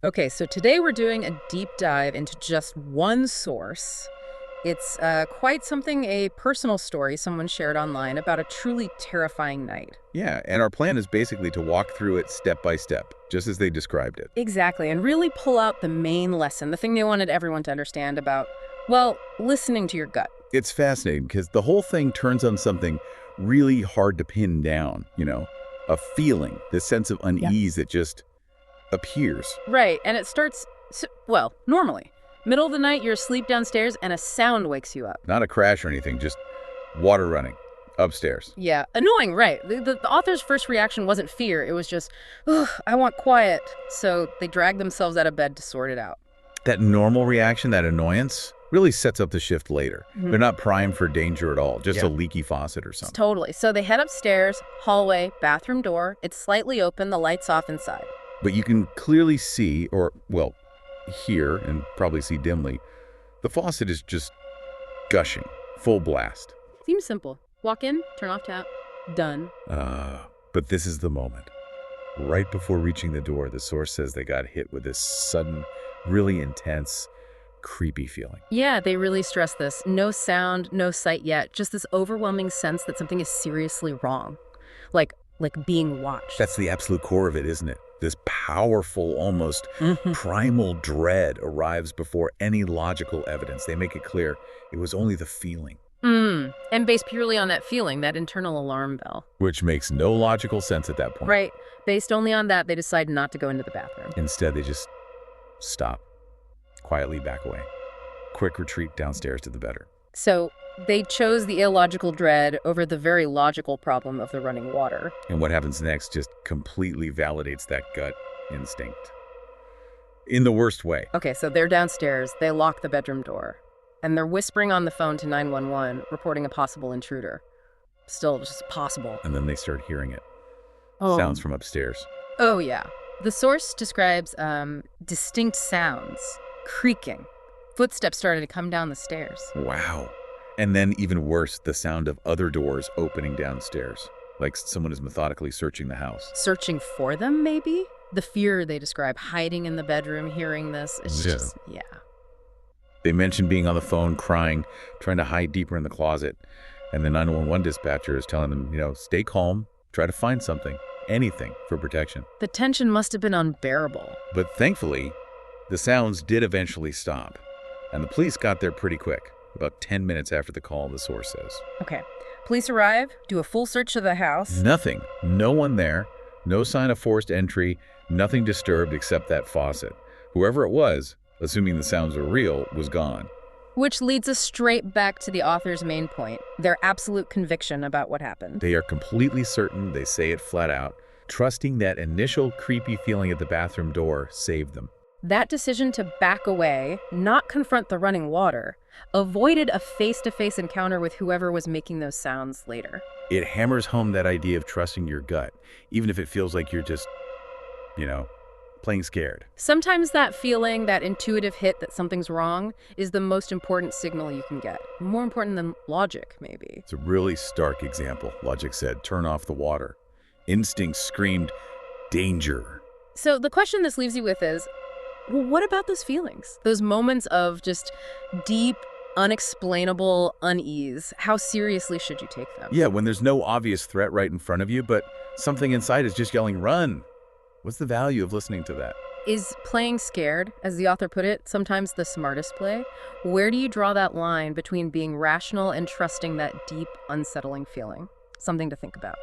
Okay, so today we're doing a deep dive into just one source. It's quite something, a personal story someone shared online about a truly terrifying night. Yeah, and our plan is basically to walk through it step by step, just as they described it. Exactly, and really pull out the main lesson, the thing they wanted everyone to understand about, well, listening to your gut. It's fascinating because the whole thing turns on something really hard to pin down, a feeling, this sense of Yeah. unease that just appears. Right, and it starts, well, normally. Middle of the night, you're asleep downstairs, and a sound wakes you up. Not a crash or anything, just water running upstairs. Yeah, annoying, right. The author's first reaction wasn't fear, it was just, ugh, I want quiet. So they dragged themselves out of bed to sort it out. That normal reaction, that annoyance, really sets up the shift later. Mhm. They're not primed for danger at all, just Yeah. a leaky faucet or something. Totally. So they head upstairs, hallway, bathroom door. It's slightly open, the lights off inside. But you can clearly see, or, well, hear and probably see dimly, the faucet is just gushing, full blast. Seems simple. Walk in, turn off tap, done. But this is the moment. Right before reaching the door, the source says they got hit with this sudden, really intense, creepy feeling. Yeah, they really stress this. No sound, no sight yet, just this overwhelming sense that something is seriously wrong. Like being watched. That's the absolute core of it, isn't it? This powerful, almost Mhm. primal dread arrives before any logical evidence. They make it clear it was only the feeling, And based purely on that feeling, that internal alarm bell. which makes no logical sense at that point. Right. Based only on that, they decide not to go into the bathroom. Instead, they just stop, quietly back away. Quick retreat downstairs to the bedroom. So they chose the illogical dread over the very logical problem of the running water. And what happens next just completely validates that gut instinct. In the worst way. Okay, so they're downstairs, they lock the bedroom door, and they're whispering on the phone to 911, reporting a possible intruder. Still just possible. And then they start hearing it. Oh. Sounds from upstairs. Oh, yeah. The source describes distinct sounds, creaking. Footsteps started to come down the stairs. Wow. And then even worse, the sound of other doors opening downstairs. Like someone is methodically searching the house. Searching for them, maybe? The fear they describe, hiding in the bedroom, hearing this. It's Yeah. just, yeah. They mention being on the phone, crying, trying to hide deeper in the closet. And the 911 dispatcher is telling them, stay calm, try to find something, anything for protection. The tension must have been unbearable. But thankfully, the sounds did eventually stop. And the police got there pretty quick, about 10 minutes after the call, the source says. Okay. Police arrive, do a full search of the house. Nothing. No one there. No sign of forced entry. Nothing disturbed except that faucet. Whoever it was, assuming the sounds were real, was gone. Which leads us straight back to the author's main point, their absolute conviction about what happened. They are completely certain, they say it flat out, trusting that initial creepy feeling at the bathroom door saved them. That decision to back away, not confront the running water, avoided a face-to-face encounter with whoever was making those sounds later. It hammers home that idea of trusting your gut, even if it feels like you're just, playing scared. Sometimes that feeling, that intuitive hit that something's wrong, is the most important signal you can get. More important than logic, maybe. It's a really stark example. Logic said, turn off the water. Instinct screamed, danger. So the question this leaves you with is, well, what about those feelings? Those moments of just deep, unexplainable unease. How seriously should you take them? Yeah, when there's no obvious threat right in front of you, but something inside is just yelling, run. What's the value of listening to that? Is playing scared, as the author put it, sometimes the smartest play? Where do you draw that line between being rational and trusting that deep, unsettling feeling? Something to think about.